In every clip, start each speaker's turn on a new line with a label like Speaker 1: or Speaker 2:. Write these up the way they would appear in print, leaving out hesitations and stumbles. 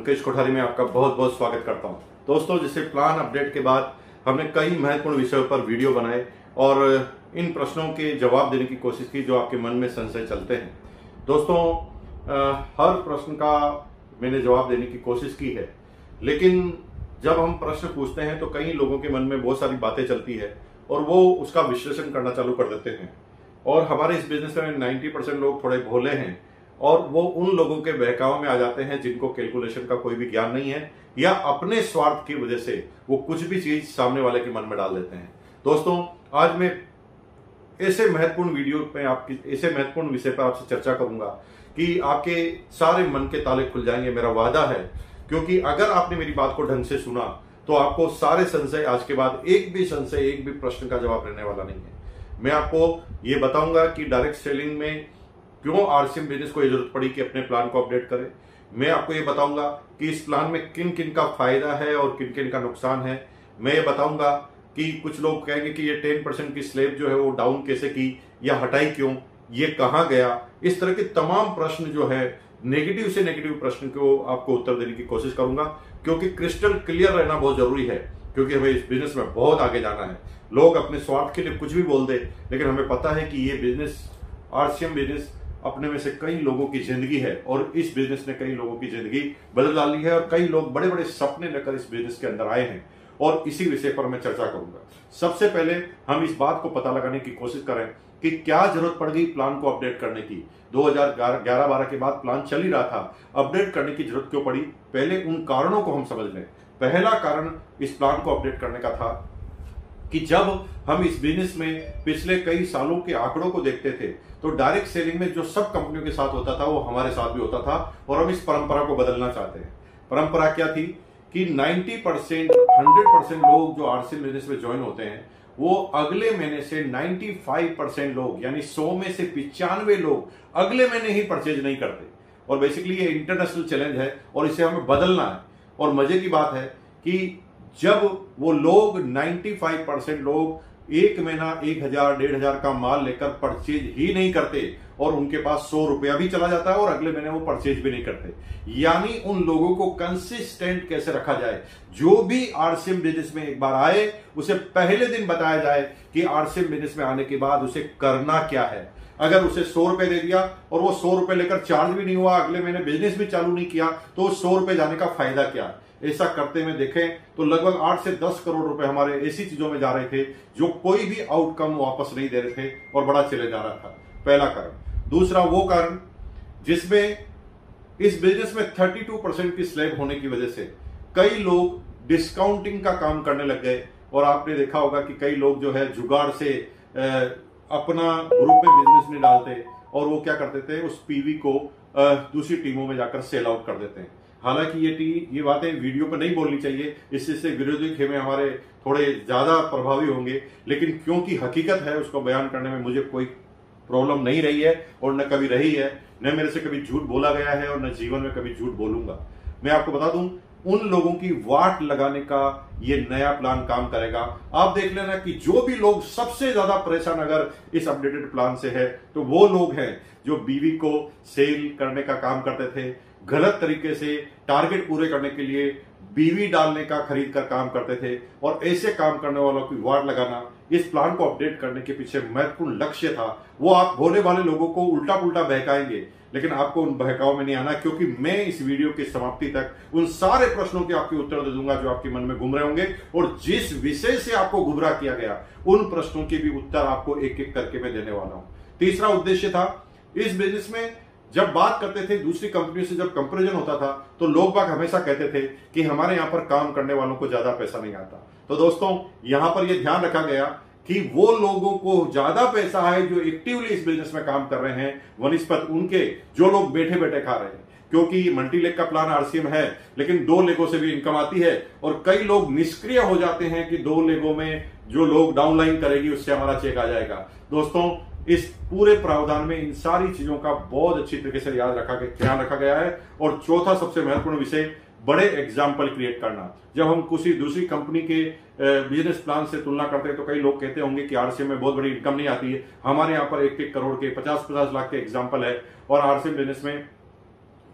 Speaker 1: मुकेश कोठारी में आपका बहुत बहुत स्वागत करता हूं। दोस्तों, जैसे प्लान अपडेट के बाद हमने कई महत्वपूर्ण विषयों पर वीडियो बनाए और इन प्रश्नों के जवाब देने की कोशिश की जो आपके मन में संशय चलते हैं। दोस्तों, हर प्रश्न का मैंने जवाब देने की कोशिश की है, लेकिन जब हम प्रश्न पूछते हैं तो कई लोगों के मन में बहुत सारी बातें चलती है और वो उसका विश्लेषण करना चालू कर देते हैं। और हमारे इस बिजनेस में 90% लोग थोड़े भोले हैं और वो उन लोगों के बहकाव में आ जाते हैं जिनको कैलकुलेशन का कोई भी ज्ञान नहीं है या अपने स्वार्थ की वजह से वो कुछ भी चीज सामने वाले के मन में डाल देते हैं। दोस्तों, आज मैं ऐसे महत्वपूर्ण वीडियो पे आपकी ऐसे महत्वपूर्ण विषय पर आपसे चर्चा करूंगा कि आपके सारे मन के ताले खुल जाएंगे, मेरा वादा है। क्योंकि अगर आपने मेरी बात को ढंग से सुना तो आपको सारे संशय, आज के बाद एक भी संशय, एक भी प्रश्न का जवाब रहने वाला नहीं है। मैं आपको ये बताऊंगा कि डायरेक्ट सेलिंग में क्यों आरसीएम बिजनेस को ये जरूरत पड़ी कि अपने प्लान को अपडेट करें। मैं आपको ये बताऊंगा कि इस प्लान में किन किन का फायदा है और किन किन का नुकसान है। मैं ये बताऊंगा कि कुछ लोग कहेंगे कि ये 10% की स्लैब जो है वो डाउन कैसे की या हटाई क्यों, ये कहां गया। इस तरह के तमाम प्रश्न जो है, नेगेटिव से नेगेटिव प्रश्न को आपको उत्तर देने की कोशिश करूंगा, क्योंकि क्रिस्टल क्लियर रहना बहुत जरूरी है। क्योंकि हमें इस बिजनेस में बहुत आगे जाना है। लोग अपने स्वार्थ के लिए कुछ भी बोल दे, लेकिन हमें पता है कि ये बिजनेस, आरसीएम बिजनेस, अपने में से कई लोगों की जिंदगी है और इस बिजनेस ने कई लोगों की जिंदगी बदल डाली है और कई लोग बड़े बड़े सपने लेकर इस बिजनेस के अंदर आए हैं और इसी विषय पर मैं चर्चा करूंगा। सबसे पहले हम इस बात को पता लगाने की कोशिश करें कि क्या जरूरत पड़ गई प्लान को अपडेट करने की। 2011-12 के बाद प्लान चल ही रहा था, अपडेट करने की जरूरत क्यों पड़ी, पहले उन कारणों को हम समझ लें। पहला कारण इस प्लान को अपडेट करने का था कि जब हम इस बिजनेस में पिछले कई सालों के आंकड़ों को देखते थे तो डायरेक्ट सेलिंग में जो सब कंपनियों के साथ होता था वो हमारे साथ भी होता था और हम इस परंपरा को बदलना चाहते हैं। परंपरा क्या थी कि 90%, 100% लोग जो आरसीएम बिजनेस में ज्वाइन होते हैं वो अगले महीने से 95% लोग, यानी 100 में से 95 लोग अगले महीने ही परचेज नहीं करते। और बेसिकली ये इंटरनेशनल चैलेंज है और इसे हमें बदलना है। और मजे की बात है कि जब वो लोग 95% लोग एक महीना 1000, 1500 का माल लेकर परचेज ही नहीं करते और उनके पास 100 रुपया भी चला जाता है और अगले महीने वो परचेज भी नहीं करते, यानी उन लोगों को कंसिस्टेंट कैसे रखा जाए। जो भी आरसीएम बिजनेस में एक बार आए उसे पहले दिन बताया जाए कि आरसीएम बिजनेस में आने के बाद उसे करना क्या है। अगर उसे 100 रुपए दे दिया और वो 100 रुपए लेकर चार्ज भी नहीं हुआ, अगले महीने बिजनेस भी चालू नहीं किया, तो 100 रुपए जाने का फायदा क्या। ऐसा करते हुए देखें तो लगभग 8 से 10 करोड़ रुपए हमारे ऐसी चीजों में जा रहे थे जो कोई भी आउटकम वापस नहीं दे रहे थे और बड़ा चले जा रहा था। पहला कारण। दूसरा वो कारण जिसमें इस बिजनेस में 32% की स्लैब होने की वजह से कई लोग डिस्काउंटिंग का काम करने लग गए। और आपने देखा होगा कि कई लोग जो है जुगाड़ से अपना ग्रुप में बिजनेस नहीं डालते और वो क्या करते थे, उस पीवी को दूसरी टीमों में जाकर सेल आउट कर देते हैं। हालांकि ये बातें वीडियो पर नहीं बोलनी चाहिए, इससे विरोधी खेमे हमारे थोड़े ज्यादा प्रभावी होंगे, लेकिन क्योंकि हकीकत है उसको बयान करने में मुझे कोई प्रॉब्लम नहीं रही है और न कभी रही है, न मेरे से कभी झूठ बोला गया है और न जीवन में कभी झूठ बोलूंगा। मैं आपको बता दूं, उन लोगों की वाट लगाने का ये नया प्लान काम करेगा। आप देख लेना कि जो भी लोग सबसे ज्यादा परेशान अगर इस अपडेटेड प्लान से है तो वो लोग हैं जो बीवी को सेल करने का काम करते थे, गलत तरीके से टारगेट पूरे करने के लिए बीवी डालने का खरीद कर काम करते थे। और ऐसे काम करने वालों की वार्ड लगाना इस प्लान को अपडेट करने के पीछे महत्वपूर्ण लक्ष्य था। वो आप भोले वाले लोगों को उल्टा पुल्टा बहकाएंगे, लेकिन आपको उन बहकाव में नहीं आना, क्योंकि मैं इस वीडियो की समाप्ति तक उन सारे प्रश्नों के आपके उत्तर दे दूंगा जो आपके मन में घूम रहे होंगे। और जिस विषय से आपको गुमराह किया गया उन प्रश्नों के भी उत्तर आपको एक एक करके मैं देने वाला हूं। तीसरा उद्देश्य था, इस बिजनेस में जब बात करते थे दूसरी कंपनियों से, जब कंपैरिजन होता था तो लोग बाग हमेशा कहते थे कि हमारे यहां पर काम करने वालों को ज्यादा पैसा नहीं आता। तो दोस्तों, यहां पर यह ध्यान रखा गया कि वो लोगों को ज्यादा पैसा है जो एक्टिवली इस बिजनेस में काम कर रहे हैं वनिस्पत उनके जो लोग बैठे बैठे खा रहे हैं। क्योंकि मल्टी लेग का प्लान आरसीएम है, लेकिन 2 लेगों से भी इनकम आती है और कई लोग निष्क्रिय हो जाते हैं कि 2 लेगों में जो लोग डाउनलाइन करेगी उससे हमारा चेक आ जाएगा। दोस्तों, इस पूरे प्रावधान में इन सारी चीजों का बहुत अच्छी तरीके से ध्यान रखा गया है। और चौथा सबसे महत्वपूर्ण विषय, बड़े एग्जाम्पल क्रिएट करना। जब हम किसी दूसरी कंपनी के बिजनेस प्लान से तुलना करते हैं तो कई लोग कहते होंगे कि आरसीएम में बहुत बड़ी इनकम नहीं आती है। हमारे यहाँ पर 1-1 करोड़ के, 50-50 लाख के एग्जाम्पल है और आरसीएम बिजनेस में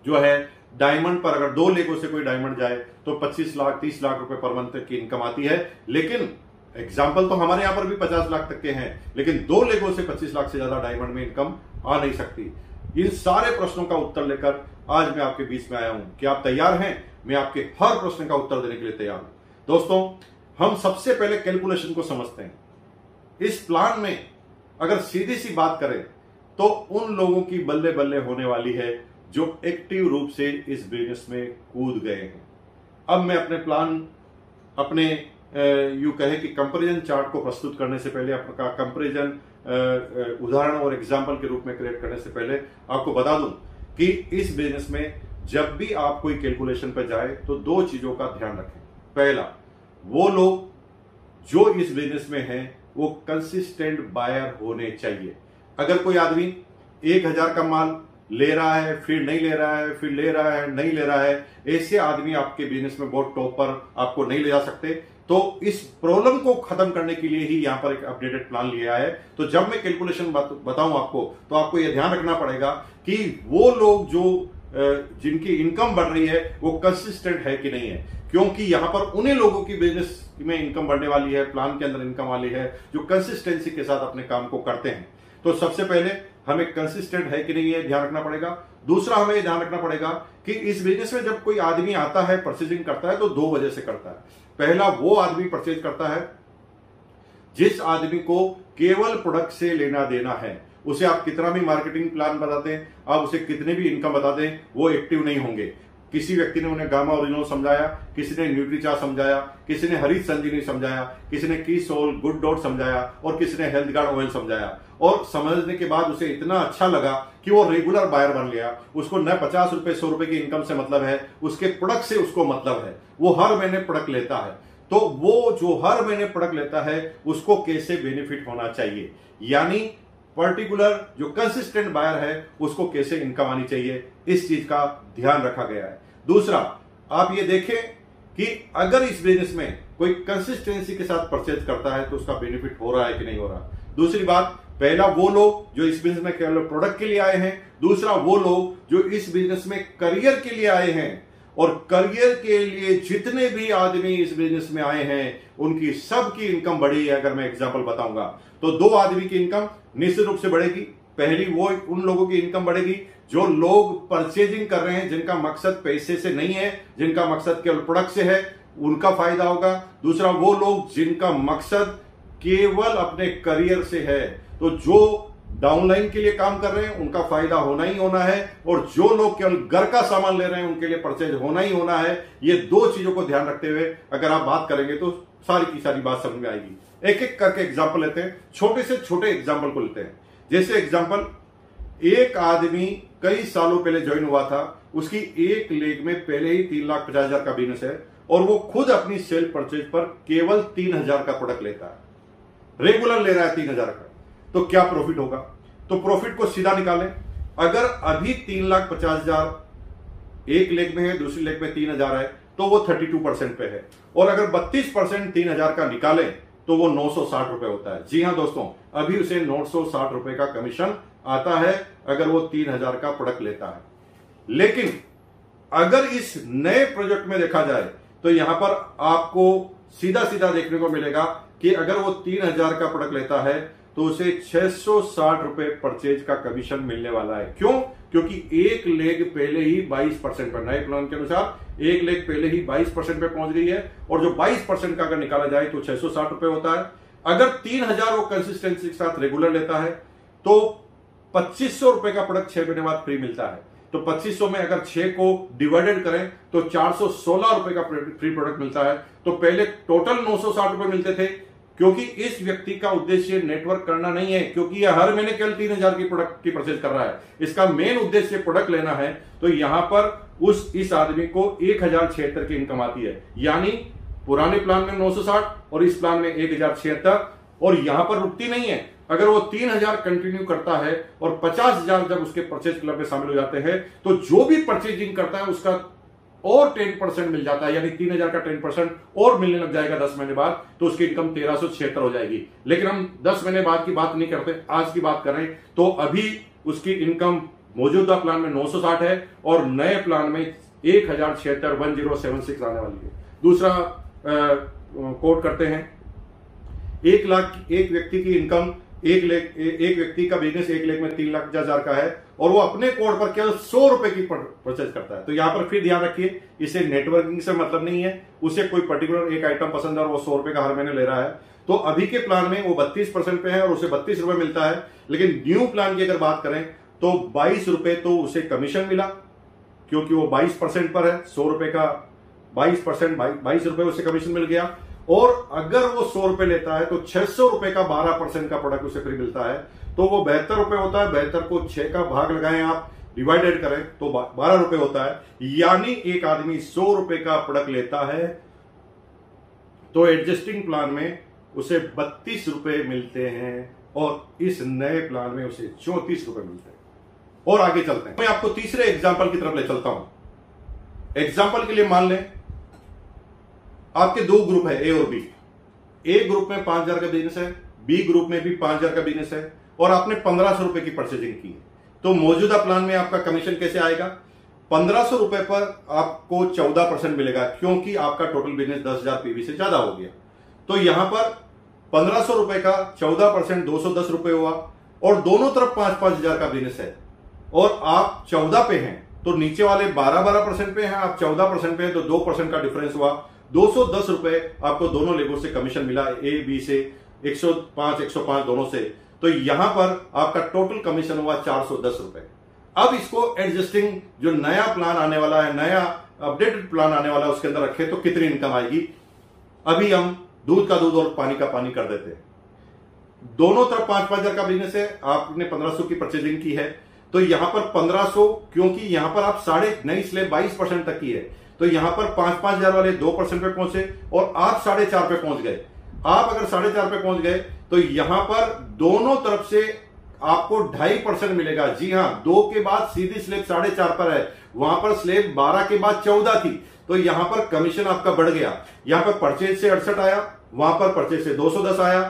Speaker 1: जो है डायमंड पर अगर 2 लेगों से कोई डायमंड जाए तो 25 लाख 30 लाख रुपए पर मंथ की इनकम आती है। लेकिन एग्जाम्पल तो हमारे यहां पर भी 50 लाख तक के हैं, लेकिन 2 लेगों से 25 लाख से ज्यादा डायमंड में इनकम आ नहीं सकती। इन सारे प्रश्नों का उत्तर लेकर आज मैं आपके बीच में आया हूं। क्या आप तैयार हैं? मैं आपके हर प्रश्न का उत्तर देने के लिए तैयार हूं। दोस्तों, हम सबसे पहले कैलकुलेशन को समझते हैं। इस प्लान में अगर सीधी सी बात करें तो उन लोगों की बल्ले बल्ले होने वाली है जो एक्टिव रूप से इस बिजनेस में कूद गए हैं। अब मैं अपने यूं कहे कि कंपैरिजन चार्ट को प्रस्तुत करने से पहले, आपका कंपैरिजन उदाहरण और एग्जाम्पल के रूप में क्रिएट करने से पहले आपको बता दूं कि इस बिजनेस में जब भी आप कोई कैलकुलेशन पर जाए तो 2 चीजों का ध्यान रखें। पहला, वो लोग जो इस बिजनेस में हैं वो कंसिस्टेंट बायर होने चाहिए। अगर कोई आदमी 1000 का माल ले रहा है, फिर नहीं ले रहा है, फिर ले रहा है, नहीं ले रहा है, ऐसे आदमी आपके बिजनेस में बहुत टॉप पर आपको नहीं ले जा सकते। तो इस प्रॉब्लम को खत्म करने के लिए ही यहां पर एक अपडेटेड प्लान लिया है। तो जब मैं कैलकुलेशन बताऊं आपको, तो आपको यह ध्यान रखना पड़ेगा कि वो लोग जो जिनकी इनकम बढ़ रही है वो कंसिस्टेंट है कि नहीं है, क्योंकि यहां पर उन्हीं लोगों की बिजनेस में इनकम बढ़ने वाली है, प्लान के अंदर इनकम वाली है, जो कंसिस्टेंसी के साथ अपने काम को करते हैं। तो सबसे पहले हमें कंसिस्टेंट है कि नहीं है ध्यान रखना पड़ेगा। दूसरा, हमें यह ध्यान रखना पड़ेगा कि इस बिजनेस में जब कोई आदमी आता है, परचेजिंग करता है, तो 2 वजह से करता है। पहला, वो आदमी परचेज करता है जिस आदमी को केवल प्रोडक्ट से लेना देना है। उसे आप कितना भी मार्केटिंग प्लान बताते हैं, आप उसे कितने भी इनकम बताते हैं, वो एक्टिव नहीं होंगे। किसी व्यक्ति ने उन्हें गामा ओरिजिनल समझाया, किसी ने न्यूट्रीचा समझाया, किसी ने हरीश संजीवनी समझाया, किसी ने की सोल गुड डॉट समझाया और किसी ने हेल्थ गार्ड ऑयल समझाया। और समझने के बाद उसे इतना अच्छा लगा कि वो रेगुलर बायर बन गया। उसको न 50 रुपए 100 रुपए की इनकम से मतलब है, उसके प्रोडक्ट से उसको मतलब है। वो हर महीने प्रोडक्ट लेता है। तो वो जो हर महीने प्रोडक्ट लेता है उसको कैसे बेनिफिट होना चाहिए, यानी पर्टिकुलर जो कंसिस्टेंट बायर है उसको कैसे इनकम आनी चाहिए, इस चीज का ध्यान रखा गया है। दूसरा, आप ये देखें कि अगर इस बिजनेस में कोई कंसिस्टेंसी के साथ परचेज करता है तो उसका बेनिफिट हो रहा है कि नहीं हो रहा। दूसरी बात, पहला वो लोग जो इस बिजनेस में केवल प्रोडक्ट के लिए आए हैं। दूसरा, वो लोग जो इस बिजनेस में करियर के लिए आए हैं। और करियर के लिए जितने भी आदमी इस बिजनेस में आए हैं उनकी सबकी इनकम बढ़ी है। अगर मैं एग्जांपल बताऊंगा तो 2 आदमी की इनकम निश्चित रूप से बढ़ेगी। पहली, वो उन लोगों की इनकम बढ़ेगी जो लोग परचेजिंग कर रहे हैं, जिनका मकसद पैसे से नहीं है, जिनका मकसद केवल प्रोडक्ट से है, उनका फायदा होगा। दूसरा, वो लोग जिनका मकसद केवल अपने करियर से है, तो जो डाउनलाइन के लिए काम कर रहे हैं उनका फायदा होना ही होना है। और जो लोग केवल घर का सामान ले रहे हैं उनके लिए परचेज होना ही होना है। ये 2 चीजों को ध्यान रखते हुए अगर आप बात करेंगे तो सारी की सारी बात समझ में आएगी। एक एक करके एग्जाम्पल लेते हैं, छोटे से छोटे एग्जाम्पल को लेते हैं। जैसे एग्जाम्पल, एक आदमी कई सालों पहले ज्वाइन हुआ था, उसकी एक लेग में पहले ही 3,50,000 का बिजनेस है और वो खुद अपनी सेल परचेज पर केवल 3,000 का प्रोडक्ट लेता है, रेगुलर ले रहा है 3,000 का। तो क्या प्रॉफिट होगा? तो प्रॉफिट को सीधा निकालें। अगर अभी 3,50,000 एक लेग में है, दूसरी लेग में 3,000 है, तो वो 32% पे है। और अगर 32% 3,000 का निकालें तो वो 960 रुपए होता है। जी हां दोस्तों, अभी उसे 960 रुपए का कमीशन आता है अगर वो 3,000 का प्रोडक्ट लेता है। लेकिन अगर इस नए प्रोजेक्ट में देखा जाए तो यहां पर आपको सीधा सीधा देखने को मिलेगा कि अगर वो 3,000 का प्रोडक्ट लेता है तो उसे 660 रुपए परचेज का कमीशन मिलने वाला है। क्यों? क्योंकि एक लेग पहले ही 22% पर, नए प्लान के अनुसार एक लेग पहले ही 22% पे पहुंच रही है और जो 22% का अगर निकाला जाए तो 660 रुपए होता है। अगर 3,000 वो कंसिस्टेंसी के साथ रेगुलर लेता है तो 2,500 रुपए का प्रोडक्ट 6 महीने बाद फ्री मिलता है। तो 2,500 में अगर 6 को डिवाइडेड करें तो 416 रुपए का फ्री प्रोडक्ट मिलता है। तो पहले टोटल 960 रुपए मिलते थे, क्योंकि इस व्यक्ति का उद्देश्य नेटवर्क करना नहीं है, क्योंकि यह हर महीने केवल 3,000 की प्रोडक्ट की परचेज कर रहा है। इसका मेन उद्देश्य प्रोडक्ट लेना है। तो यहां पर इस आदमी को 1,076 की इनकम आती है, यानी पुराने प्लान में 960 और इस प्लान में 1,076। और यहां पर रुकती नहीं है, अगर वो 3,000 कंटिन्यू करता है और 50,000 जब उसके परचेज क्लब में शामिल हो जाते हैं तो जो भी परचेजिंग करता है उसका और 10% मिल जाता है, यानी 3,000 का 10% और मिलने लग जाएगा 10 महीने बाद, तो उसकी इनकम 1,376 हो जाएगी। लेकिन हम 10 महीने बाद की बात नहीं करते, आज की बात करें तो अभी उसकी इनकम मौजूदा प्लान में 960 है और नए प्लान में 1076 आने वाली है। दूसरा कोट करते हैं, 1 लाख एक व्यक्ति की इनकम, एक व्यक्ति का बिजनेस 1 लाख में 3,00,000 का है और वो अपने कोड पर केवल 100 रुपए की परचेज करता है। तो यहां पर फिर ध्यान रखिए, इसे नेटवर्किंग से मतलब नहीं है, उसे कोई पर्टिकुलर एक आइटम पसंद है और वो 100 रुपए का हर महीने ले रहा है। तो अभी के प्लान में वो 32% पे है और उसे 32 रुपए मिलता है। लेकिन न्यू प्लान की अगर बात करें तो 22 रुपए तो उसे कमीशन मिला, क्योंकि वो 22% पर है। 100 रुपए का 22%, 22 रुपए उसे कमीशन मिल गया। और अगर वो 100 रुपए लेता है तो 600 रुपए का 12% का प्रोडक्ट उसे फ्री मिलता है। तो वो 72 रुपए होता है। 72 को 6 का भाग लगाएं आप, डिवाइडेड करें तो 12 रुपए होता है। यानी एक आदमी 100 रुपए का प्रोडक्ट लेता है तो एडजस्टिंग प्लान में उसे 32 रुपए मिलते हैं और इस नए प्लान में उसे 34 रुपए मिलते हैं। और आगे चलते हैं, मैं आपको तीसरे एग्जाम्पल की तरफ ले चलता हूं। एग्जाम्पल के लिए मान लें आपके 2 ग्रुप है, ए और बी। ए ग्रुप में 5,000 का बिजनेस है, बी ग्रुप में भी 5,000 का बिजनेस है और आपने 1,500 रुपए की परचेजिंग की है। तो मौजूदा प्लान में आपका कमीशन कैसे आएगा? 1,500 रुपए पर आपको 14% मिलेगा, क्योंकि आपका टोटल बिजनेस 10,000 पीवी से ज्यादा हो गया। तो यहां पर 1,500 रुपए का 14% 210 रुपए हुआ और दोनों तरफ 5,000 का बिजनेस है और आप 14 पे हैं, तो नीचे वाले 12% पे हैं, आप 14% पे हैं, तो 2% का डिफरेंस हुआ। 210 रुपए आपको दोनों लेगों से कमीशन मिला, ए बी से 105 दोनों से। तो यहां पर आपका टोटल कमीशन हुआ 410 रुपए। अब इसको एडजस्टिंग जो नया प्लान आने वाला है, नया अपडेटेड प्लान आने वाला है, उसके अंदर रखे तो कितनी इनकम आएगी? अभी हम दूध का दूध और पानी का पानी कर देते हैं। दोनों तरफ 5,000 का बिजनेस है, आपने 1,500 की परचेजिंग की है, तो यहां पर 1,500, क्योंकि यहां पर आप नई स्लेब 22% तक की है, तो यहां पर 5,000 वाले 2% पे पहुंचे और आप 4.5 पे पहुंच गए। आप अगर 4.5 पे पहुंच गए तो यहां पर दोनों तरफ से आपको 2.5% मिलेगा। जी हां, 2 के बाद सीधी स्लेब 4.5 पर है, वहां पर स्लेब 12 के बाद 14 थी, तो यहां पर कमीशन आपका बढ़ गया। यहां पर परचेज से 68 आया, वहां पर परचेज से 210 आया,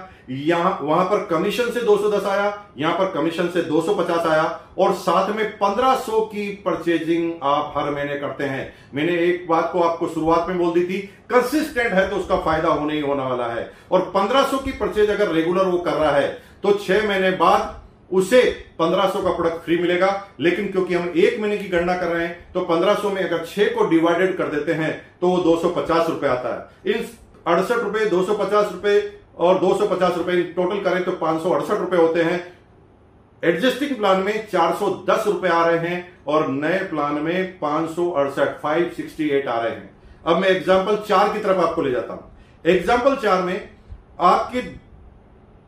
Speaker 1: वहां पर कमीशन से 210 आया, यहां पर कमीशन से 250 आया और साथ में 1,500 की परचेजिंग आप हर महीने करते हैं। मैंने एक बात को आपको शुरुआत में बोल दी थी, कंसिस्टेंट है तो उसका फायदा होने ही होने वाला है। और 1,500 की परचेज अगर रेगुलर वो कर रहा है तो 6 महीने बाद उसे 1,500 का प्रोडक्ट फ्री मिलेगा। लेकिन क्योंकि हम 1 महीने की गणना कर रहे हैं तो 1,500 में अगर 6 को डिवाइडेड कर देते हैं तो वो 250 रुपए आता है। इन 68 रुपए, 250 रुपए और 250 रुपए टोटल करें तो 568 रुपए होते हैं। एडजस्टिंग प्लान में 410 रुपए आ रहे हैं और नए प्लान में 568 आ रहे हैं। अब मैं एग्जाम्पल 4 की तरफ आपको ले जाता हूं। एग्जाम्पल 4 में आपकी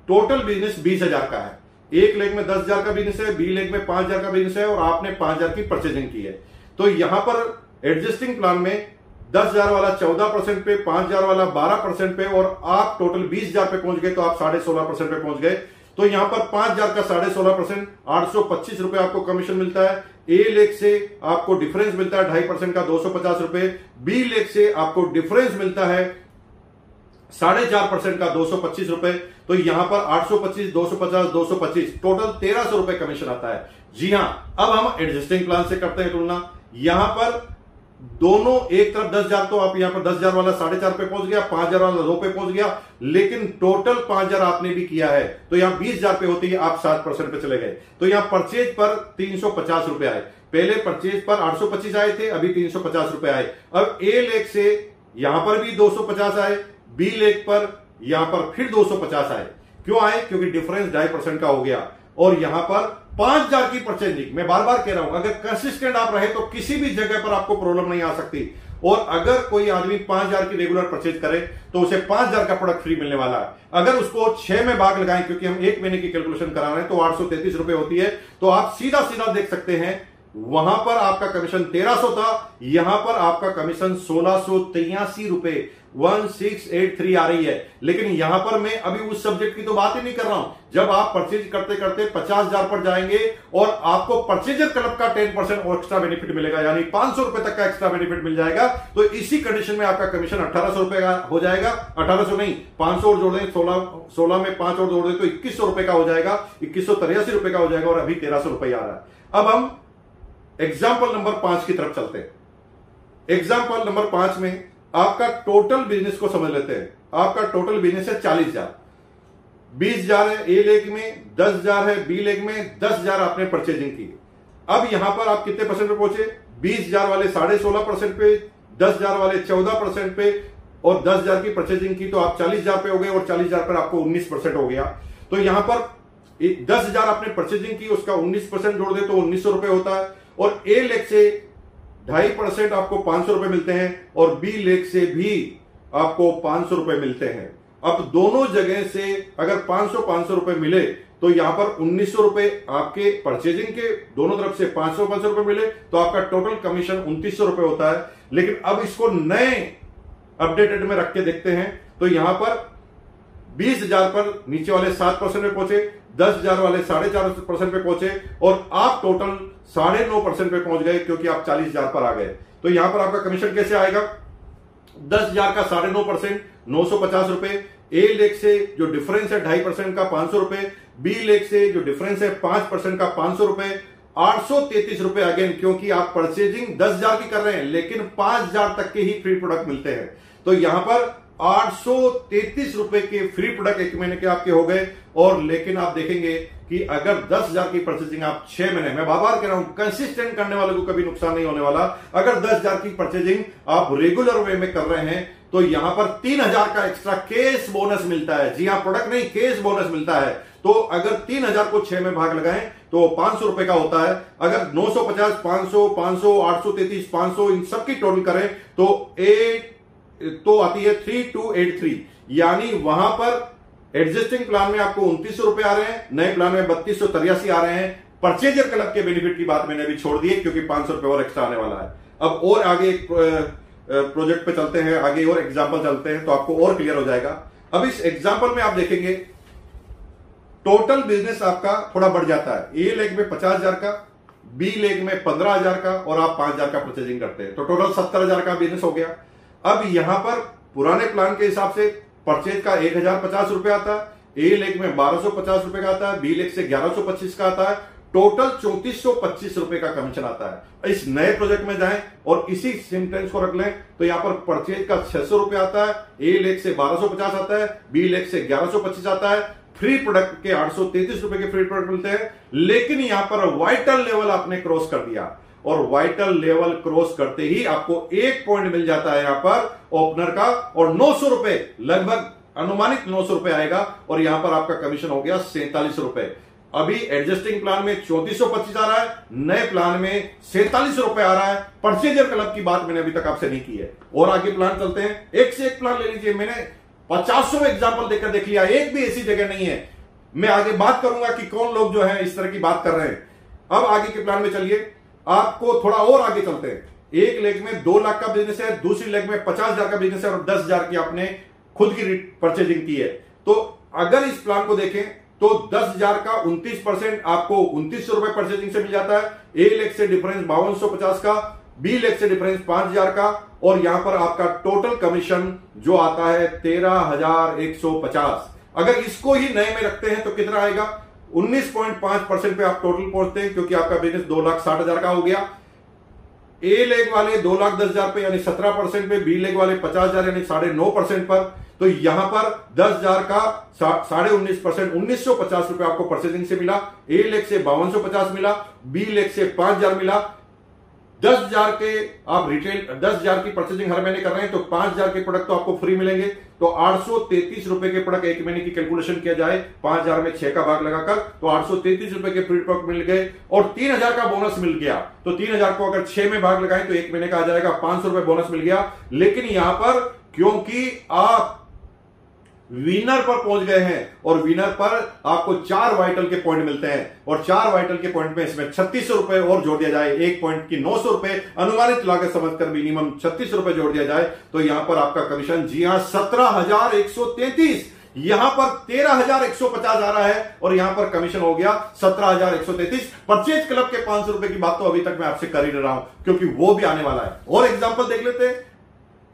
Speaker 1: टोटल बिजनेस 20,000 का है। एक लेग में 10,000 का बिजनेस है, बी लेग में 5,000 का बिजनेस है और आपने 5,000 की परचेजिंग की है। तो यहां पर एडजस्टिंग प्लान में 10,000 वाला 14% पे, 5,000 वाला 12% पे और आप टोटल 20,000 पे पहुंच गए, तो आप 16.5% पे पहुंच गए। तो यहां पर 5,000 का 16.5%, 825 रुपए आपको कमीशन मिलता है। ए लेग से आपको डिफरेंस मिलता है 2.5% का 250 रुपए, बी लेग से आपको डिफरेंस मिलता है 4.5% का 225 रुपए। तो यहां पर 825, 250, 225 टोटल 1,300 रुपए कमीशन आता है। जी हां, अब हम एडजस्टिंग प्लान से करते हैं तुलना। यहां पर दोनों एक तरफ 10,000, तो आप यहां पर 10,000 वाला 4.5 पे पहुंच गया, 5,000 वाला 2 पे पहुंच गया, लेकिन टोटल 5,000 आपने भी किया है, तो यहां 20,000 पे होती है, आप 7% पे चले गए। तो यहां परचेज पर 350 रुपए आए। पहले परचेज पर 825 आए थे, अभी 350 रुपए आए। अब ए लेग से यहां पर भी 250 आए, बी लेग पर यहां पर फिर 250 आए। क्यों आए? क्योंकि डिफरेंस 2.5% का हो गया। और यहां पर 5,000 की परचेजिंग, मैं बार बार कह रहा हूं, अगर कंसिस्टेंट आप रहे तो किसी भी जगह पर आपको प्रॉब्लम नहीं आ सकती। और अगर कोई आदमी 5,000 की रेगुलर परचेज करे तो उसे 5,000 का प्रोडक्ट फ्री मिलने वाला है। अगर उसको 6 में भाग लगाएं, क्योंकि हम 1 महीने की कैलकुलेशन करा रहे हैं, तो 833 रुपए होती है। तो आप सीधा सीधा देख सकते हैं, वहां पर आपका कमीशन 1,300 था, यहां पर आपका कमीशन 1,683 रुपए 1683 आ रही है। लेकिन यहां पर मैं अभी उस सब्जेक्ट की तो बात ही नहीं कर रहा हूं। जब आप परचेज करते करते 50,000 पर जाएंगे और आपको परचेजर क्लब का 10% और एक्स्ट्रा बेनिफिट मिलेगा, यानी 500 रुपए तक का एक्स्ट्रा बेनिफिट मिल जाएगा। तो इसी कंडीशन में आपका कमीशन 1,800 रुपए का हो जाएगा। 1,800 नहीं, 500 और जोड़ दें, 16 में 5 और जोड़ दें तो 2,100 रुपए का हो जाएगा, 2,183 रुपए का हो जाएगा और अभी 1,300 रुपए आ रहा है। अब हम एग्जाम्पल नंबर 5 की तरफ चलते हैं। एग्जाम्पल नंबर 5 में आपका टोटल बिजनेस को समझ लेते हैं। आपका टोटल बिजनेस है 40,000, 20,000 है ए लेग में, 10,000 है बी लेग में, 10,000 आपने परचेजिंग की। अब यहां पर आप कितने परसेंट पे पहुंचे? 20,000 वाले 16.5% पे, 10,000 वाले 14% पे और 10,000 की परचेजिंग की तो आप 40,000 पे हो गए और 40,000 पर आपको 19% हो गया। तो यहां पर 10,000 आपने परचेजिंग की, उसका 19% जोड़ दे तो 1,900 रुपए होता है। और ए लेग से 2.5% आपको 500 रुपए मिलते हैं और बी लेग से भी आपको 500 रुपए मिलते हैं। अब दोनों जगह से अगर 500 रुपए मिले तो यहां पर 1,900 रुपए आपके परचेजिंग के दोनों तरफ से 500 रुपए मिले तो आपका टोटल कमीशन 2,900 रुपए होता है। लेकिन अब इसको नए अपडेटेड में रख के देखते हैं तो यहां पर 20,000 पर नीचे वाले 7% पे पहुंचे, 10,000 वाले 4.5% पे पहुंचे और आप टोटल 9.5% पे पहुंच गए क्योंकि आप 40,000 पर आ गए। तो यहां पर आपका कमीशन कैसे आएगा? 10,000 का 9.5%, 950 रुपए। ए लेग से जो डिफरेंस है 2.5% का 500 रुपए, बी लेग से जो डिफरेंस है 5% का 500 रुपए, 833 रुपए अगेन, क्योंकि आप परचेजिंग 10,000 की कर रहे हैं लेकिन 5,000 तक के ही फ्री प्रोडक्ट मिलते हैं। तो यहां पर 833 रुपए के फ्री प्रोडक्ट एक महीने के आपके हो गए। और लेकिन आप देखेंगे कि अगर 10,000 की परचेजिंग आप 6 महीने, मैं बार-बार कह रहा हूं कंसिस्टेंट करने वाले को कभी नुकसान नहीं होने वाला। अगर 10,000 की परचेजिंग आप रेगुलर वे में कर रहे हैं तो यहां पर 3,000 का एक्स्ट्रा केस बोनस मिलता है। जी हां, प्रोडक्ट नहीं, केस बोनस मिलता है। तो अगर 3,000 को 6 में भाग लगाएं तो 500 रुपए का होता है। अगर 950, 500, 500, 833, 500 इन सबकी टोटल करें तो आती है 3283, यानी वहां पर एग्जिस्टिंग प्लान में आपको 2,900 रुपए आ रहे हैं, नए प्लान में 3283 आ रहे हैं। परचेजर क्लब के बेनिफिट की बात मैंने अभी छोड़ दी है क्योंकि 500 रुपए और एक्स्ट्रा आने वाला है। अब और आगे एक प्रोजेक्ट पे चलते हैं, आगे और एग्जाम्पल चलते हैं तो आपको और क्लियर हो जाएगा। अब इस एग्जाम्पल में आप देखेंगे टोटल बिजनेस आपका थोड़ा बढ़ जाता है। ए लेग में 50,000 का, बी लेग में 15,000 का और आप 5,000 का परचेजिंग करते हैं तो टोटल 70,000 का बिजनेस हो गया। अब यहां पर पुराने प्लान के हिसाब से परचेज का 1,050 रुपए आता है, ए लेग में 1,250 रुपए का आता है, बी लेग से 1,125 का आता है, टोटल 3,425 रुपए का कमीशन आता है। इस नए प्रोजेक्ट में जाएं और इसी सिंटेंस को रख लें तो यहां पर परचेज का 600 रुपए आता है, ए लेग से 1,250 आता है, बी लेग से 1,125 आता है, फ्री प्रोडक्ट के 833 रुपए के फ्री प्रोडक्ट मिलते हैं। लेकिन यहां पर वाइटल लेवल आपने क्रॉस कर दिया और वाइटल लेवल क्रॉस करते ही आपको 1 पॉइंट मिल जाता है यहां पर ओपनर का और 900 रुपए, लगभग अनुमानित 900 रुपए आएगा और यहां पर आपका कमीशन हो गया 47 रुपए। अभी एडजस्टिंग प्लान में 3425 आ रहा है, नए प्लान में 47 रुपए आ रहा है। परचेजर क्लब की बात मैंने अभी तक आपसे नहीं की है। और आगे प्लान चलते हैं, एक से एक प्लान ले लीजिए। मैंने 50 एग्जाम्पल देखकर देख लिया, एक भी ऐसी जगह नहीं है। मैं आगे बात करूंगा कि कौन लोग जो है इस तरह की बात कर रहे हैं। अब आगे के प्लान में चलिए, आपको थोड़ा और आगे चलते हैं। एक लेग में 2 लाख का बिजनेस है, दूसरी लेग में 50,000 का बिजनेस है और 10,000 की आपने खुद की परचेजिंग की है। तो अगर इस प्लान को देखें तो 10,000 का 29% आपको 2,900 रुपए परचेजिंग से मिल जाता है। ए लेग से डिफरेंस 5,250 का, बी लेग से डिफरेंस 5,000 का और यहां पर आपका टोटल कमीशन जो आता है 13,150। अगर इसको ही नए में रखते हैं तो कितना आएगा? 19.5% पे आप टोटल पहुंचते हैं क्योंकि आपका बिजनेस 2,60,000 का हो गया। ए लेग वाले 2,10,000 पे यानी 17% पे, बी लेग वाले 50,000 यानी 9.5% पर। तो यहां पर 10,000 का 19.5%, 1,950 रुपए आपको परचेजिंग से मिला। ए लेग से 5,250 मिला, बी लेग से 5,000 मिला। 10,000 के आप रिटेल 10,000 की परचेजिंग हर महीने कर रहे हैं तो 5,000 के प्रोडक्ट तो आपको फ्री मिलेंगे। तो 833 रुपए के प्रोडक्ट एक महीने की कैलकुलेशन किया जाए 5,000 में 6 का भाग लगाकर तो 833 रुपए के फ्री प्रोडक्ट मिल गए और 3,000 का बोनस मिल गया। तो 3,000 को अगर 6 में भाग लगाएं तो एक महीने का आ जाएगा 500 रुपए बोनस मिल गया। लेकिन यहां पर क्योंकि आप विनर पर पहुंच गए हैं और विनर पर आपको 4 वाइटल के पॉइंट मिलते हैं और 4 वाइटल के पॉइंट में इसमें 3600 रुपए और जोड़ दिया जाए, 1 पॉइंट की 900 रुपए अनुमानित लागत समझकर मिनिमम 36 रुपए जोड़ दिया जाए तो यहां पर आपका कमीशन जी हां 17,133, यहां पर 13,150 आ रहा है और यहां पर कमीशन हो गया 17,133। परचेज क्लब के 500 रुपए की बात तो अभी तक मैं आपसे कर ही रहा हूं क्योंकि वो भी आने वाला है। और एग्जांपल देख लेते हैं।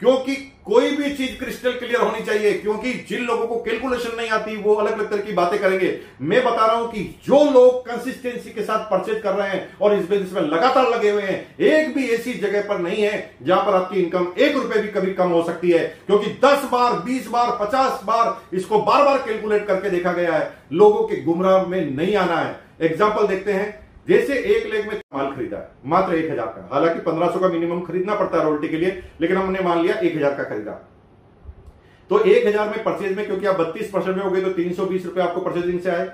Speaker 1: क्योंकि कोई भी चीज क्रिस्टल क्लियर होनी चाहिए, क्योंकि जिन लोगों को कैलकुलेशन नहीं आती वो अलग अलग तरह की बातें करेंगे। मैं बता रहा हूं कि जो लोग कंसिस्टेंसी के साथ परचेज कर रहे हैं और इस बिजनेस में लगातार लगे हुए हैं, एक भी ऐसी जगह पर नहीं है जहां पर आपकी इनकम 1 रुपए भी कभी कम हो सकती है, क्योंकि 10 बार 20 बार 50 बार इसको बार बार कैलकुलेट करके देखा गया है। लोगों के गुमराह में नहीं आना है। एग्जाम्पल देखते हैं, जैसे 1 लाख में माल खरीदा मात्र 1000 का, हालांकि 1500 का मिनिमम खरीदना पड़ता है रॉयल्टी के लिए, लेकिन हमने मान लिया 1000 का खरीदा। तो 1000 में परचेज में, क्योंकि आप 32% में हो गए तो 320 रुपए आपको परचेजिंग से आए।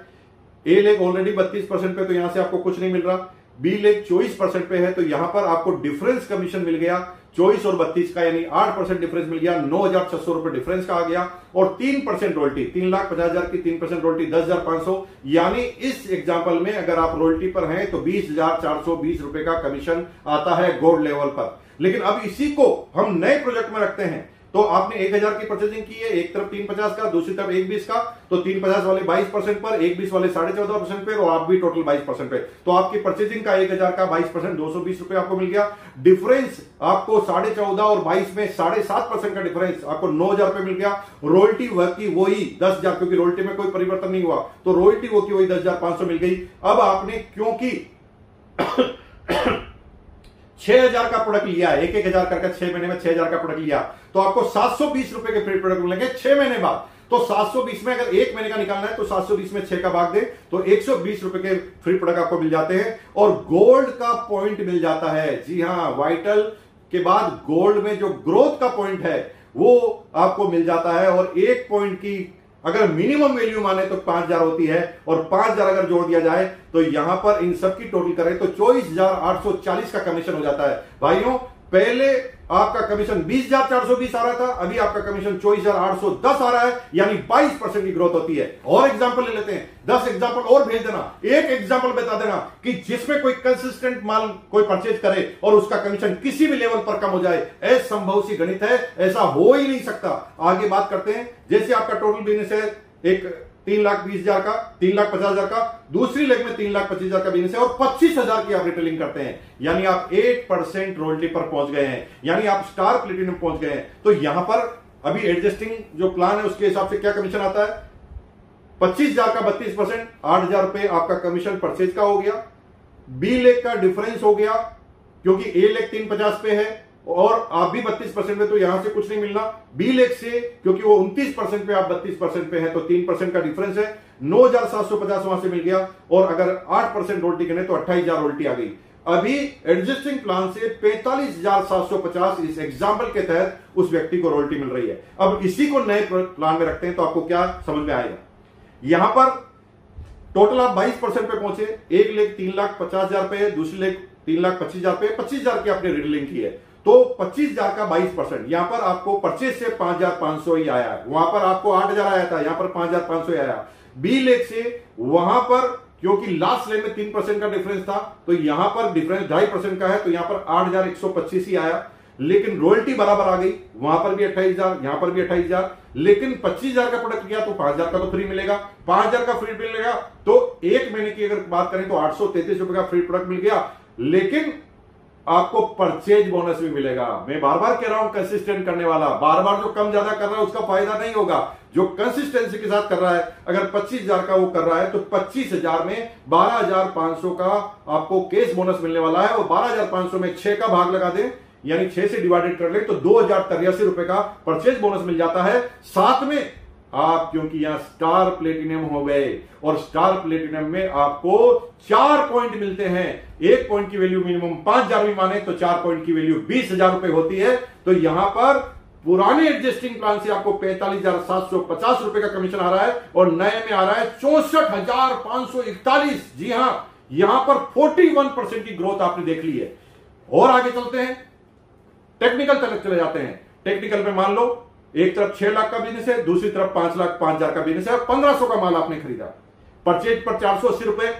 Speaker 1: ए लेग ऑलरेडी 32% पे, तो यहां से आपको कुछ नहीं मिल रहा। बी लेग 24% पे है, तो यहां पर आपको डिफरेंस कमीशन मिल गया 24 और 32 का, यानी 8% डिफरेंस मिल गया, 9600 रुपए डिफरेंस का आ गया। और 3% रॉयल्टी, 3,50,000 की 3% रॉयल्टी 10,500, यानी इस एग्जांपल में अगर आप रॉयल्टी पर हैं तो 20,420 रुपए का कमीशन आता है गोल्ड लेवल पर। लेकिन अब इसी को हम नए प्रोजेक्ट में रखते हैं, तो आपने 1000 की परचेजिंग की है, एक तरफ 350 का, दूसरी तरफ 120 का, तो 350 वाले 22% पर, 120 वाले 14.5% पे, और आप भी टोटल 22% पे। तो आपकी परचेजिंग का 1000 का 22% 220 रुपए आपको मिल गया। डिफरेंस आपको 14.5 और 22 में 7.5% का डिफरेंस आपको 9000 रुपए मिल गया। रॉयल्टी की वही 10,000, क्योंकि रॉयल्टी में कोई परिवर्तन नहीं हुआ, तो रॉयल्टी वो की वही 10,500 मिल गई। अब आपने क्योंकि 6000 का प्रोडक्ट लिया, 1,000 करके 6 महीने में 6000 का प्रोडक्ट लिया, तो आपको 720 रुपए के फ्री प्रोडक्ट मिलेंगे 6 महीने बाद। तो 720 में अगर 1 महीने का निकालना है तो 720 में 6 का भाग दे तो 120 रुपए के फ्री प्रोडक्ट आपको मिल जाते हैं, और गोल्ड का पॉइंट मिल जाता है। जी हां, वाइटल के बाद गोल्ड में जो ग्रोथ का पॉइंट है वो आपको मिल जाता है। और 1 पॉइंट की अगर मिनिमम वैल्यू माने तो 5000 होती है, और 5000 अगर जोड़ दिया जाए तो यहां पर इन सब की टोटल करें तो 24,840 का कमीशन हो जाता है। भाइयों, पहले आपका कमीशन 20,420 आ रहा था, अभी आपका कमीशन 24,810 आ रहा है, यानी 22% की ग्रोथ होती है। और एग्जांपल ले लेते हैं, 10 एग्जांपल और भेज देना, एक एग्जांपल बता देना कि जिसमें कोई कंसिस्टेंट माल कोई परचेज करे और उसका कमीशन किसी भी लेवल पर कम हो जाए। असंभव सी गणित है, ऐसा हो ही नहीं सकता। आगे बात करते हैं, जैसे आपका टोटल बिजनेस है एक 3,20,000 का, 3,50,000 का, दूसरी लेग में 3,25,000 का बिजनेस है, और 25,000 की आप रिटेलिंग करते हैं, यानी आप 8% रॉयल्टी पर पहुंच गए हैं, यानी आप स्टार प्लेटिनम पहुंच गए हैं। तो यहां पर अभी एडजस्टिंग जो प्लान है उसके हिसाब से क्या कमीशन आता है, 25,000 का 32%, 8,000 रुपए आपका कमीशन परचेज का हो गया। बी लेग का डिफरेंस हो गया, क्योंकि ए लेग 350 पे है और आप भी 32% पे, तो यहां से कुछ नहीं मिलना। बी लेग से, क्योंकि वो 29% पे, आप 32% पे है, तो 3% का डिफरेंस है, 9,750 वहां से मिल गया। और अगर 8% रॉयल्टी करें तो 28,000 रॉयल्टी आ गई। अभी एडजस्टिंग प्लान से 45,750 इस एग्जाम्पल के तहत उस व्यक्ति को रॉयल्टी मिल रही है। अब इसी को नए प्लान में रखते हैं तो आपको क्या समझ में आएगा। यहां पर टोटल आप 22% पे पहुंचे, एक लेग 3,50,000 पे है, दूसरी लेग 3,25,000 पे, 25,000 की आपने रिटेलिंग की है, तो 25,000 का 22%, यहां पर आपको परचेज से 5,500 ही आया है, वहां पर आपको 8,000 आया था, यहां पर 5,500 ही आया। बी लेग से वहां पर क्योंकि लास्ट लेग में 3% का डिफरेंस था, तो यहां पर डिफरेंस 2.5% का है, तो यहां पर 8,125 ही आया। लेकिन रॉयल्टी बराबर आ गई, वहां पर भी 28,000, यहां पर भी 28,000, लेकिन 25,000 का प्रोडक्ट किया तो 5,000 का तो फ्री मिलेगा, 5,000 का फ्री मिलेगा, तो एक महीने की अगर बात करें तो 833 रुपए का फ्री प्रोडक्ट मिल गया। लेकिन आपको परचेज बोनस भी मिलेगा। मैं बार बार कह रहा हूं, कंसिस्टेंट करने वाला, बार बार जो कम ज्यादा कर रहा है उसका फायदा नहीं होगा। जो कंसिस्टेंसी के साथ कर रहा है, अगर 25,000 का वो कर रहा है तो 25,000 में 12,500 का आपको केस बोनस मिलने वाला है, और 12,500 में 6 का भाग लगा दें, यानी 6 से डिवाइडेड कर ले तो 2,083 रुपए का परचेज बोनस मिल जाता है। साथ में आप, क्योंकि यहां स्टार प्लेटिनम हो गए, और स्टार प्लेटिनम में आपको 4 पॉइंट मिलते हैं। 1 पॉइंट की वैल्यू मिनिमम 5,000 भी माने तो 4 पॉइंट की वैल्यू 20,000 रुपए होती है। तो यहां पर पुराने एडजस्टिंग प्लान से आपको 45,750 रुपए का कमीशन आ रहा है, और नए में आ रहा है 64,541। जी हां, यहां पर 41% की ग्रोथ आपने देख ली है। और आगे चलते हैं, टेक्निकल तक चले जाते हैं। टेक्निकल पे मान लो एक तरफ 6 लाख का बिजनेस है, दूसरी तरफ 5,05,000 का बिजनेस है, 1,500 का माल आपने खरीदा, परचेज पर 480 रुपए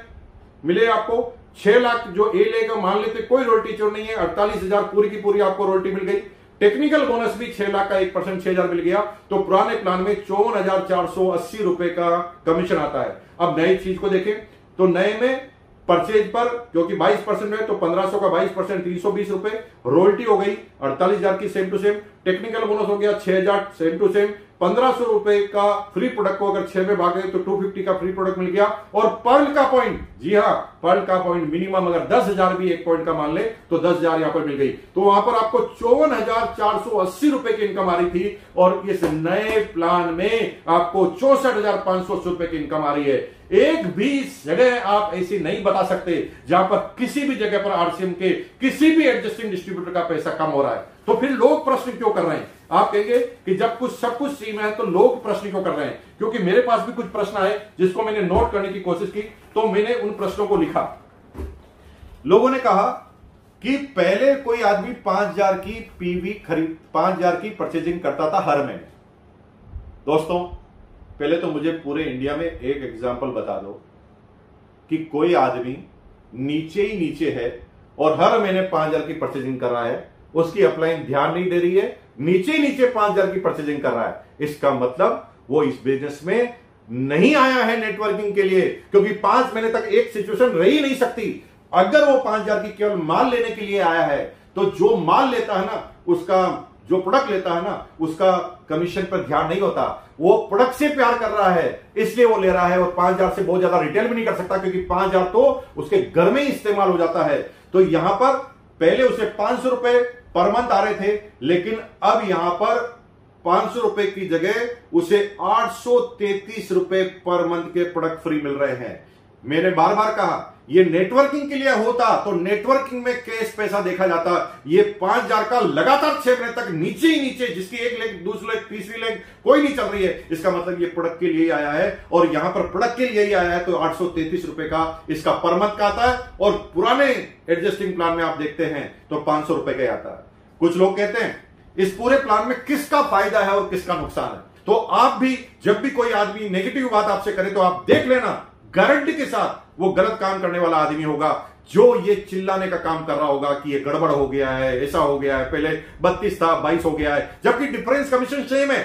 Speaker 1: मिले आपको। 6 लाख जो ए लेगा मान लेते, कोई रॉयल्टी चोर नहीं है, 48,000 पूरी की पूरी आपको रॉयल्टी मिल गई। टेक्निकल बोनस भी 6 लाख का 1% 6,000 मिल गया, तो पुराने प्लान में 54,480 रुपए का कमीशन आता है। अब नई चीज को देखें तो नए में परचेज पर क्योंकि 22% है तो 1500 का 22% 320 रुपए, रॉयल्टी हो गई 48,000 की same to same, technical bonus हो गया 6,000 सेम टू सेम, 1500 रुपए का फ्री प्रोडक्ट को अगर 6 में भागे तो 250 का फ्री प्रोडक्ट मिल गया। और पर्ल का पॉइंट, जी हां पर्ल का पॉइंट मिनिमम अगर 10,000 भी एक पॉइंट का मान ले तो 10,000 यहां पर मिल गई। तो वहां पर आपको 54,480 रुपए की इनकम आ रही थी और इस नए प्लान में आपको 64,580 रुपए की इनकम आ रही है। एक भी जगह आप ऐसी नहीं बता सकते जहां पर किसी भी जगह पर आरसीएम के किसी भी एडजस्टिंग डिस्ट्रीब्यूटर का पैसा कम हो रहा है। तो फिर लोग प्रश्न क्यों कर रहे हैं? आप कहेंगे कि जब कुछ सब कुछ सीम है तो लोग प्रश्न क्यों कर रहे हैं? क्योंकि मेरे पास भी कुछ प्रश्न आए जिसको मैंने नोट करने की कोशिश की, तो मैंने उन प्रश्नों को लिखा। लोगों ने कहा कि पहले कोई आदमी 5,000 की पीवी खरीद 5,000 की परचेजिंग करता था हर महीने। दोस्तों पहले तो मुझे पूरे इंडिया में एक एग्जांपल बता दो कि कोई आदमी नीचे ही नीचे है और हर महीने 5,000 की परचेजिंग कर रहा है, उसकी अपलाइन ध्यान नहीं दे रही है, नीचे ही नीचे 5,000 की परचेजिंग कर रहा है। इसका मतलब वो इस बिजनेस में नहीं आया है नेटवर्किंग के लिए, क्योंकि 5 महीने तक एक सिचुएशन रह ही नहीं सकती। अगर वो 5,000 की केवल माल लेने के लिए आया है तो जो माल लेता है ना, उसका जो प्रोडक्ट लेता है ना, उसका कमीशन पर ध्यान नहीं होता। वो प्रोडक्ट से प्यार कर रहा है इसलिए वो ले रहा है, और 5,000 से बहुत ज्यादा रिटेल भी नहीं कर सकता क्योंकि 5,000 तो उसके घर में ही इस्तेमाल हो जाता है। तो यहां पर पहले उसे 500 रुपए पर मंथ आ रहे थे, लेकिन अब यहां पर 500 रुपए की जगह उसे 833 रुपए पर मंथ के प्रोडक्ट फ्री मिल रहे हैं। मैंने बार बार कहा ये नेटवर्किंग के लिए होता तो नेटवर्किंग में कैश पैसा देखा जाता। ये 5,000 का लगातार 6 महीने तक नीचे ही नीचे, जिसकी एक लेग दूसरी लेग तीसरी लेग कोई नहीं चल रही है, इसका मतलब ये प्रोडक्ट के लिए आया है। और यहां पर प्रोडक्ट के लिए ही आया है तो 833 रुपए का इसका पर मंथ का आता है, और पुराने एडजस्टिंग प्लान में आप देखते हैं तो 500 रुपए का आता है। कुछ लोग कहते हैं इस पूरे प्लान में किसका फायदा है और किसका नुकसान है। तो आप भी जब भी कोई आदमी नेगेटिव बात आपसे करे तो आप देख लेना, गारंटी के साथ वो गलत काम करने वाला आदमी होगा जो ये चिल्लाने का काम कर रहा होगा कि ये गड़बड़ हो गया है, ऐसा हो गया है, पहले 32 था 22 हो गया है, जबकि डिफरेंस कमीशन सेम है।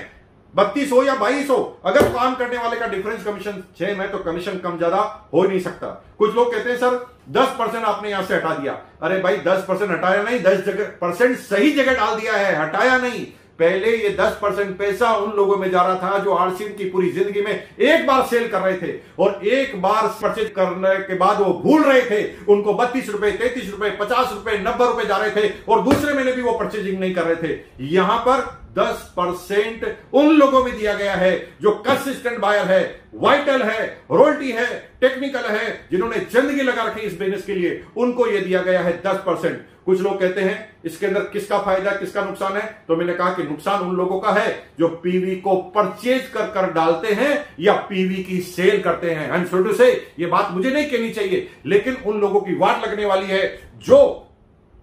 Speaker 1: 32 हो या 22 हो, अगर काम करने वाले का डिफरेंस कमीशन सेम है तो कमीशन कम ज्यादा हो ही नहीं सकता। कुछ लोग कहते हैं सर 10% आपने यहां से हटा दिया। अरे भाई 10% हटाया नहीं, 10% सही जगह डाल दिया है, हटाया नहीं। पहले ये 10% पैसा उन लोगों में जा रहा था जो आरसीएम की पूरी जिंदगी में एक बार सेल कर रहे थे और एक बार परचेज करने के बाद वो भूल रहे थे। उनको 32 रुपए 33 रुपए 50 रुपए 90 रुपए जा रहे थे और दूसरे महीने भी वो परचेजिंग नहीं कर रहे थे। यहां पर 10% उन लोगों में दिया गया है जो कंसिस्टेंट बायर है, वाइटल है, रॉयल्टी है, टेक्निकल है, जिन्होंने जिंदगी लगा रखी इस बिजनेस के लिए, उनको यह दिया गया है 10%। कुछ लोग कहते हैं इसके अंदर किसका फायदा किसका नुकसान है, तो मैंने कहा कि नुकसान उन लोगों का है जो पीवी को परचेज कर डालते हैं या पीवी की सेल करते हैं। आई एम सॉरी टू से ये बात मुझे नहीं कहनी चाहिए, लेकिन उन लोगों की वाट लगने वाली है जो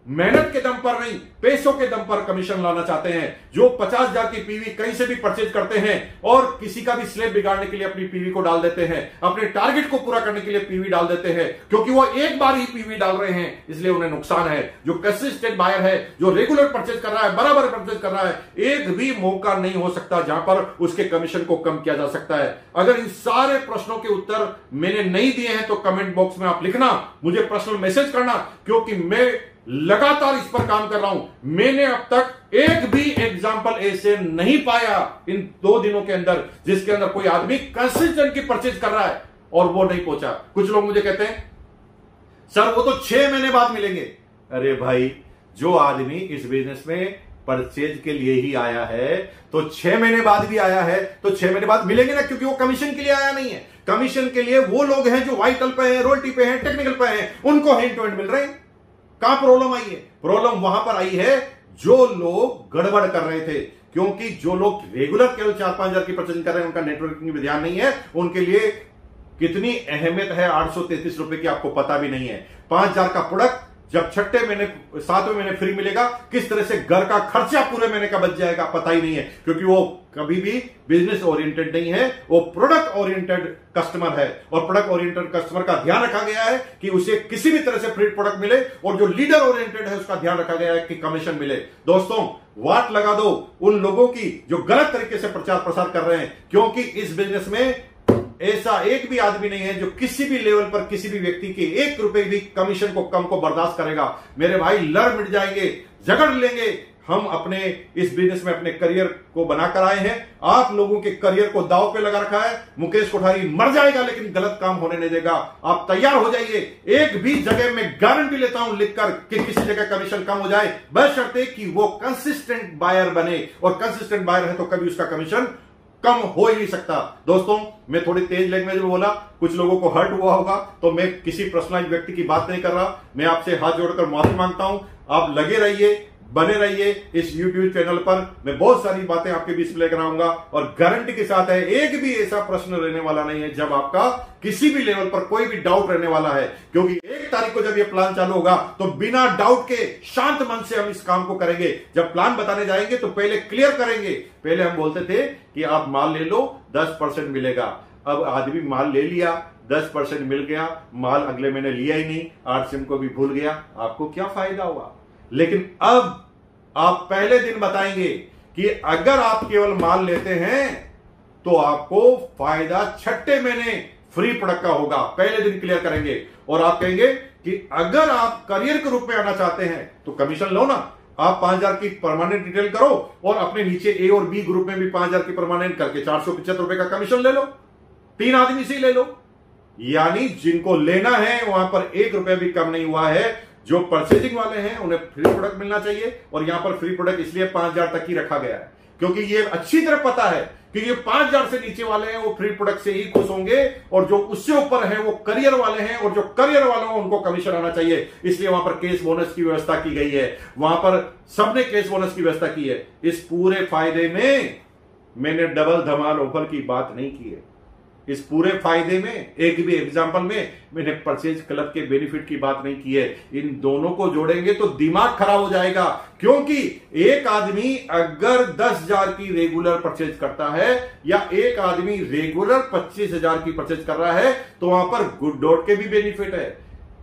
Speaker 1: मेहनत के दम पर नहीं, पैसों के दम पर कमीशन लाना चाहते हैं, जो 50,000 की पीवी कहीं से भी परचेज करते हैं और किसी का भी स्लेब बिगाड़ने के लिए अपनी पीवी को डाल देते हैं, अपने टारगेट को पूरा करने के लिए पीवी डाल देते हैं, क्योंकि वो एक बार ही पीवी डाल रहे हैं इसलिए उन्हें नुकसान है। जो कंसिस्टेंट बायर है, जो रेगुलर परचेज कर रहा है, बराबर परचेज कर रहा है, एक भी मौका नहीं हो सकता जहां पर उसके कमीशन को कम किया जा सकता है। अगर इन सारे प्रश्नों के उत्तर मैंने नहीं दिए हैं तो कमेंट बॉक्स में आप लिखना, मुझे पर्सनल मैसेज करना, क्योंकि मैं लगातार इस पर काम कर रहा हूं। मैंने अब तक एक भी एग्जाम्पल ऐसे नहीं पाया इन 2 दिनों के अंदर जिसके अंदर कोई आदमी कंसिस्टेंट की परचेज कर रहा है और वो नहीं पहुंचा। कुछ लोग मुझे कहते हैं सर वो तो 6 महीने बाद मिलेंगे। अरे भाई जो आदमी इस बिजनेस में परचेज के लिए ही आया है तो 6 महीने बाद भी आया है तो 6 महीने बाद मिलेंगे ना, क्योंकि वो कमीशन के लिए आया नहीं है। कमीशन के लिए वो लोग हैं जो वाइटल पे हैं, रॉयल्टी पे हैं, टेक्निकल पे हैं, उनको हैंड टू हैंड मिल रहे हैं। कहां प्रॉब्लम आई है? प्रॉब्लम वहां पर आई है जो लोग गड़बड़ कर रहे थे, क्योंकि जो लोग रेगुलर केवल 4-5 हजार की परचेजिंग कर रहे हैं उनका नेटवर्किंग में ध्यान नहीं है, उनके लिए कितनी अहमियत है 833 रुपए की आपको पता भी नहीं है। 5,000 का प्रोडक्ट जब 6वें महीने 7वें महीने फ्री मिलेगा, किस तरह से घर का खर्चा पूरे महीने का बच जाएगा पता ही नहीं है, क्योंकि वो कभी भी बिजनेस ओरिएंटेड नहीं है, वो प्रोडक्ट ओरिएंटेड कस्टमर है। और प्रोडक्ट ओरिएंटेड कस्टमर का ध्यान रखा गया है कि उसे किसी भी तरह से फ्री प्रोडक्ट मिले, और जो लीडर ओरिएंटेड है उसका ध्यान रखा गया है कि कमीशन मिले। दोस्तों वाट लगा दो उन लोगों की जो गलत तरीके से प्रचार प्रसार कर रहे हैं, क्योंकि इस बिजनेस में ऐसा एक भी आदमी नहीं है जो किसी भी लेवल पर किसी भी व्यक्ति के 1 रुपए भी कमीशन को कम को बर्दाश्त करेगा। मेरे भाई लड़ मिट जाएंगे, झगड़ लेंगे। हम अपने इस बिजनेस में अपने करियर को बनाकर आए हैं। आप लोगों के करियर को दांव पे लगा रखा है। मुकेश कोठारी मर जाएगा लेकिन गलत काम होने नहीं देगा। आप तैयार हो जाइए। एक भी जगह में गारंटी लेता हूं लिखकर कि किसी जगह कमीशन कम हो जाए, बशर्ते कि वो कंसिस्टेंट बायर बने, और कंसिस्टेंट बायर है तो कभी उसका कमीशन कम हो ही नहीं सकता। दोस्तों, मैं थोड़ी तेज लैंग्वेज में बोला, कुछ लोगों को हर्ट हुआ होगा, तो मैं किसी पर्सनलाइज व्यक्ति की बात नहीं कर रहा। मैं आपसे हाथ जोड़कर माफी मांगता हूं। आप लगे रहिए, बने रहिए इस YouTube चैनल पर। मैं बहुत सारी बातें आपके बीच में लेकर आऊंगा, और गारंटी के साथ है एक भी ऐसा प्रश्न रहने वाला नहीं है जब आपका किसी भी लेवल पर कोई भी डाउट रहने वाला है, क्योंकि 1 तारीख को जब ये प्लान चालू होगा तो बिना डाउट के शांत मन से हम इस काम को करेंगे। जब प्लान बताने जाएंगे तो पहले क्लियर करेंगे। पहले हम बोलते थे कि आप माल ले लो 10% मिलेगा। अब आदमी माल ले लिया, 10% मिल गया, माल अगले महीने लिया ही नहीं, RCM को भी भूल गया, आपको क्या फायदा हुआ? लेकिन अब आप पहले दिन बताएंगे कि अगर आप केवल माल लेते हैं तो आपको फायदा 6ठे महीने फ्री प्रोडक्ट का होगा। पहले दिन क्लियर करेंगे, और आप कहेंगे कि अगर आप करियर के रूप में आना चाहते हैं तो कमीशन लो ना। आप 5000 की परमानेंट डिटेल करो, और अपने नीचे A और B ग्रुप में भी 5000 की परमानेंट करके 475 रुपए का कमीशन ले लो। 3 आदमी से ले लो। यानी जिनको लेना है वहां पर 1 रुपया भी कम नहीं हुआ है। जो परचेजिंग वाले हैं उन्हें फ्री प्रोडक्ट मिलना चाहिए, और यहां पर फ्री प्रोडक्ट इसलिए 5000 तक ही रखा गया है क्योंकि ये अच्छी तरह पता है कि ये 5000 से नीचे वाले हैं वो फ्री प्रोडक्ट से ही खुश होंगे, और जो उससे ऊपर है वो करियर वाले हैं, और जो करियर वाले हैं उनको कमीशन आना चाहिए। इसलिए वहां पर केस बोनस की व्यवस्था की गई है। वहां पर सबने केस बोनस की व्यवस्था की है। इस पूरे फायदे में मैंने डबल धमाल ऑफर की बात नहीं की है। इस पूरे फायदे में एक भी एग्जांपल में मैंने परचेज क्लब के बेनिफिट की बात नहीं की है। इन दोनों को जोड़ेंगे तो दिमाग खराब हो जाएगा, क्योंकि एक आदमी अगर 10,000 की रेगुलर परचेज करता है, या एक आदमी रेगुलर 25,000 की परचेज कर रहा है, तो वहां पर गुड डॉट के भी बेनिफिट है,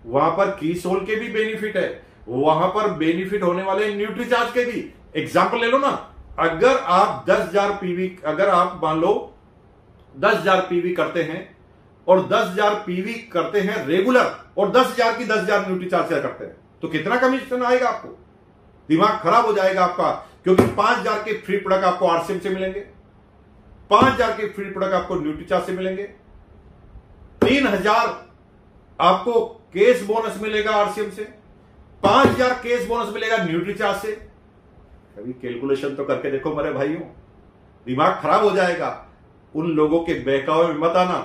Speaker 1: वहां पर की सोल के भी बेनिफिट है, वहां पर बेनिफिट होने वाले न्यूट्रीचार्ज के भी। एग्जाम्पल ले लो ना, अगर आप 10,000 पीवी, अगर आप मान लो 10,000 पीवी करते हैं और 10,000 पीवी करते हैं रेगुलर, और 10,000 की 10,000 न्यूट्री चार्ज करते हैं, तो कितना कमीशन आएगा आपको? दिमाग खराब हो जाएगा आपका, क्योंकि 5,000 के फ्री प्रोडक्ट आपको RCM से मिलेंगे, 5,000 के फ्री प्रोडक्ट आपको न्यूट्री चार्ज से मिलेंगे, 3,000 आपको केस बोनस मिलेगा RCM से, 5,000 केस बोनस मिलेगा न्यूट्री चार्ज से। कभी कैलकुलेशन तो करके देखो मेरे भाइयों, दिमाग खराब हो जाएगा। उन लोगों के बहकावे में मत आना।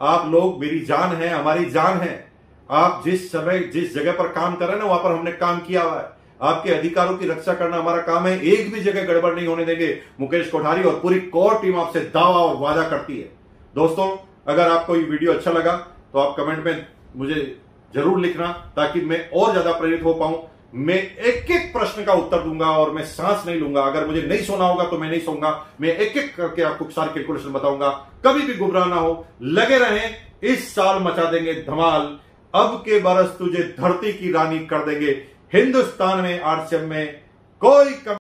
Speaker 1: आप लोग मेरी जान है, हमारी जान है। आप जिस समय जिस जगह पर काम कर रहे हैं ना, वहां पर हमने काम किया हुआ है। आपके अधिकारों की रक्षा करना हमारा काम है। एक भी जगह गड़बड़ नहीं होने देंगे। मुकेश कोठारी और पूरी कोर टीम आपसे दावा और वादा करती है। दोस्तों, अगर आपको ये वीडियो अच्छा लगा तो आप कमेंट में मुझे जरूर लिखना, ताकि मैं और ज्यादा प्रेरित हो पाऊं। मैं एक एक प्रश्न का उत्तर दूंगा, और मैं सांस नहीं लूंगा। अगर मुझे नहीं सोना होगा तो मैं नहीं सोऊंगा। मैं एक एक करके आपको सारी कैलकुलेशन बताऊंगा। कभी भी गुमराह ना हो, लगे रहें। इस साल मचा देंगे धमाल। अब के बरस तुझे धरती की रानी कर देंगे। हिंदुस्तान में RCM में कोई